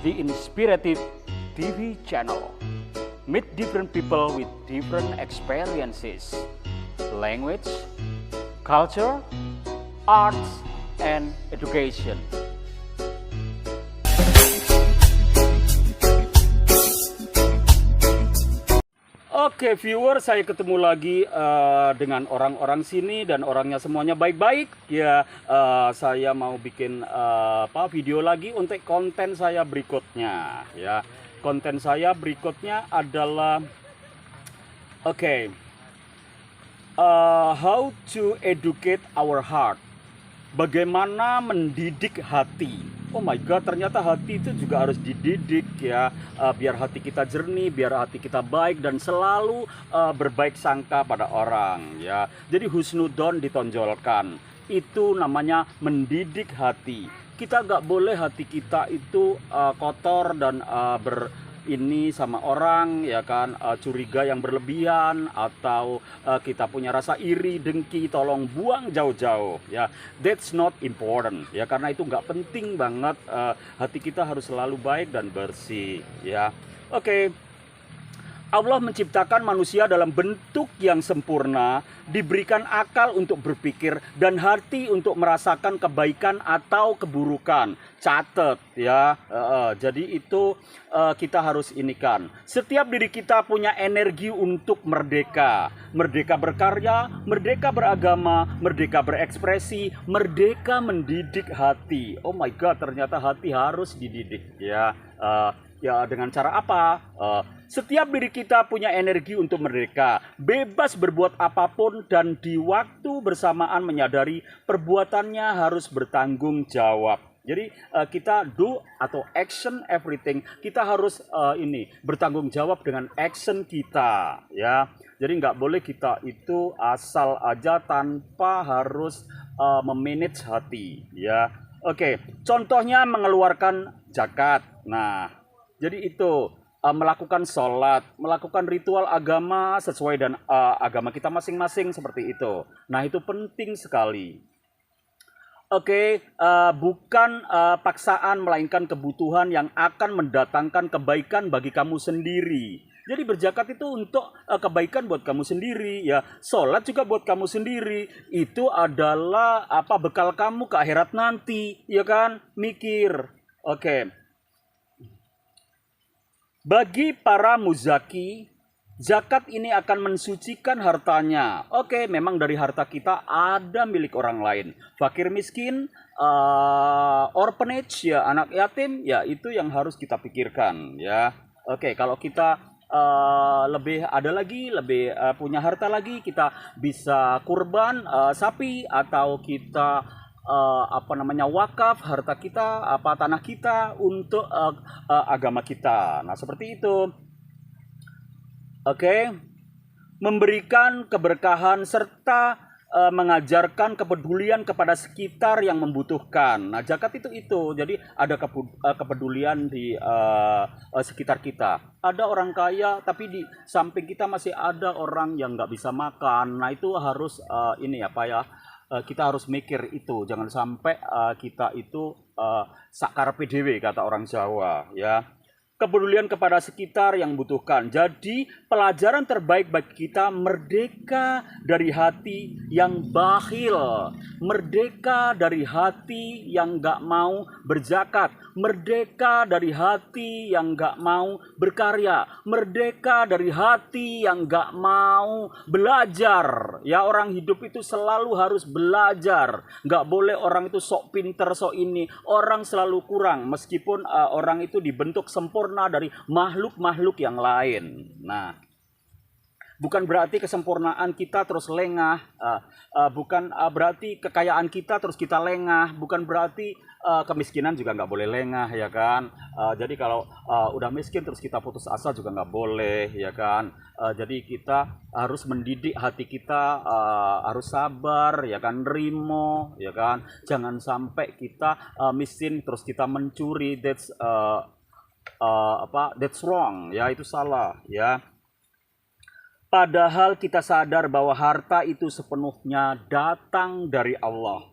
the Inspirative TV channel. Meet different people with different experiences, language, culture, arts, and education. Oke viewer, saya ketemu lagi dengan orang-orang sini dan orangnya semuanya baik-baik. Ya, saya mau bikin video lagi untuk konten saya berikutnya. Ya, konten saya berikutnya adalah how to educate our heart. Bagaimana mendidik hati. Oh my god, ternyata hati itu juga harus dididik ya, biar hati kita jernih, biar hati kita baik dan selalu berbaik sangka pada orang ya. Jadi husnudon ditonjolkan, itu namanya mendidik hati. Kita nggak boleh hati kita itu kotor dan ini sama orang ya kan, curiga yang berlebihan atau kita punya rasa iri, dengki, tolong buang jauh-jauh ya. That's not important ya, karena itu nggak penting banget. Hati kita harus selalu baik dan bersih ya. Allah menciptakan manusia dalam bentuk yang sempurna, diberikan akal untuk berpikir dan hati untuk merasakan kebaikan atau keburukan. Catat ya, jadi itu kita harus inikan. Setiap diri kita punya energi untuk merdeka. Merdeka berkarya, merdeka beragama, merdeka berekspresi, merdeka mendidik hati. Oh my god, ternyata hati harus dididik ya. Ya dengan cara apa? Setiap diri kita punya energi untuk merdeka, bebas berbuat apapun dan di waktu bersamaan menyadari perbuatannya harus bertanggung jawab. Jadi kita do atau action everything, kita harus bertanggung jawab dengan action kita ya. Jadi nggak boleh kita itu asal aja tanpa harus memanage hati ya. Contohnya mengeluarkan zakat. Nah, jadi itu melakukan sholat, melakukan ritual agama sesuai dengan agama kita masing-masing seperti itu. Nah itu penting sekali. Bukan paksaan melainkan kebutuhan yang akan mendatangkan kebaikan bagi kamu sendiri. Jadi berzakat itu untuk kebaikan buat kamu sendiri ya. Sholat juga buat kamu sendiri. Itu adalah bekal kamu ke akhirat nanti, ya kan? Mikir. Bagi para muzaki, zakat ini akan mensucikan hartanya. Memang dari harta kita ada milik orang lain. Fakir miskin, orphanage ya, anak yatim ya, itu yang harus kita pikirkan ya. Kalau kita lebih punya harta lagi, kita bisa kurban sapi atau kita wakaf harta kita, tanah kita untuk agama kita. Nah seperti itu. Memberikan keberkahan serta mengajarkan kepedulian kepada sekitar yang membutuhkan. Nah zakat itu jadi ada kepedulian di sekitar kita. Ada orang kaya tapi di samping kita masih ada orang yang nggak bisa makan. Nah itu harus kita harus mikir itu, jangan sampai kita itu sakar PDW kata orang Jawa ya. Kepedulian kepada sekitar yang membutuhkan. Jadi pelajaran terbaik bagi kita merdeka dari hati yang bakhil, merdeka dari hati yang gak mau berzakat, merdeka dari hati yang gak mau berkarya, merdeka dari hati yang gak mau belajar. Ya orang hidup itu selalu harus belajar. Gak boleh orang itu sok pinter, sok ini. Orang selalu kurang meskipun orang itu dibentuk sempurna dari makhluk-makhluk yang lain. Nah, bukan berarti kesempurnaan kita terus lengah, bukan berarti kekayaan kita terus kita lengah, bukan berarti kemiskinan juga nggak boleh lengah ya kan. Jadi kalau udah miskin terus kita putus asa juga nggak boleh ya kan. Jadi kita harus mendidik hati kita, harus sabar ya kan, nerimo ya kan. Jangan sampai kita miskin terus kita mencuri. That's wrong ya, itu salah ya. Padahal kita sadar bahwa harta itu sepenuhnya datang dari Allah.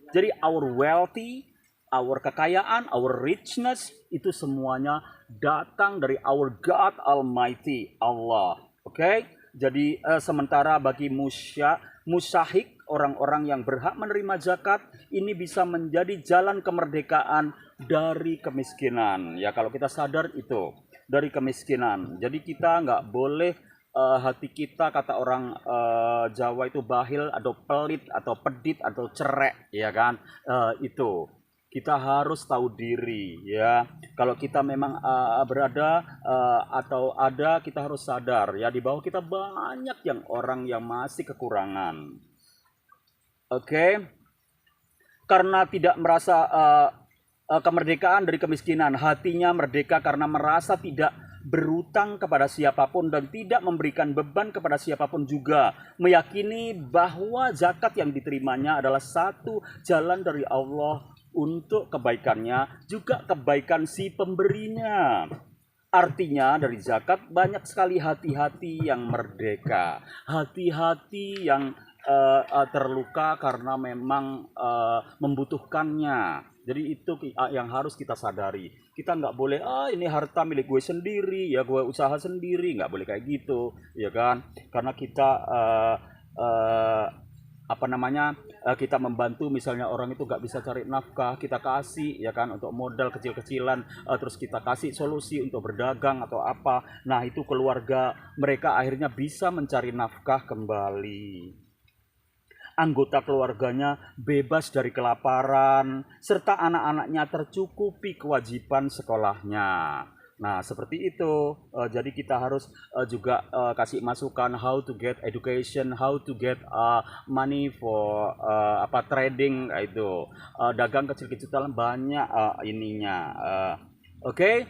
Jadi our wealthy our kekayaan, our richness, itu semuanya datang dari our God Almighty, Allah. Oke? Jadi sementara bagi musyahik, orang-orang yang berhak menerima zakat, ini bisa menjadi jalan kemerdekaan dari kemiskinan. Ya, kalau kita sadar itu dari kemiskinan. Jadi kita nggak boleh hati kita, kata orang Jawa itu bahil atau pelit atau pedit atau cerek, ya kan. Itu kita harus tahu diri, ya. Kalau kita memang berada atau ada, kita harus sadar, ya, di bawah kita banyak yang orang yang masih kekurangan. Oke. Karena tidak merasa kemerdekaan dari kemiskinan, hatinya merdeka karena merasa tidak berutang kepada siapapun dan tidak memberikan beban kepada siapapun juga, meyakini bahwa zakat yang diterimanya adalah satu jalan dari Allah untuk kebaikannya, juga kebaikan si pemberinya. Artinya dari zakat banyak sekali hati-hati yang merdeka, hati-hati yang terluka karena memang membutuhkannya. Jadi itu yang harus kita sadari. Kita nggak boleh, ini harta milik gue sendiri, ya gue usaha sendiri, nggak boleh kayak gitu, ya kan? Karena kita kita membantu, misalnya orang itu nggak bisa cari nafkah, kita kasih, ya kan, untuk modal kecil-kecilan, terus kita kasih solusi untuk berdagang atau apa. Nah, itu keluarga mereka akhirnya bisa mencari nafkah kembali. Anggota keluarganya bebas dari kelaparan, serta anak-anaknya tercukupi kewajiban sekolahnya. Nah, seperti itu. Jadi kita harus juga kasih masukan how to get education, how to get money for trading itu. Dagang kecil-kecilan banyak ininya. Oke,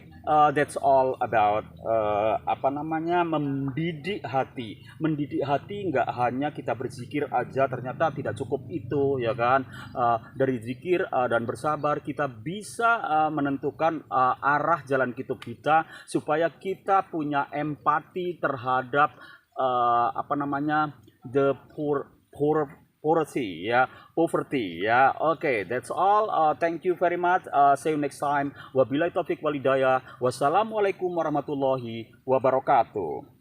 that's all about mendidik hati. Mendidik hati nggak hanya kita berzikir aja, ternyata tidak cukup itu, ya kan? Dari zikir dan bersabar kita bisa menentukan arah jalan hidup kita supaya kita punya empati terhadap the poverty, ya, poverty, ya. Oke, that's all. Thank you very much. See you next time. Wabillahi taufik walhidayah. Wassalamualaikum warahmatullahi wabarakatuh.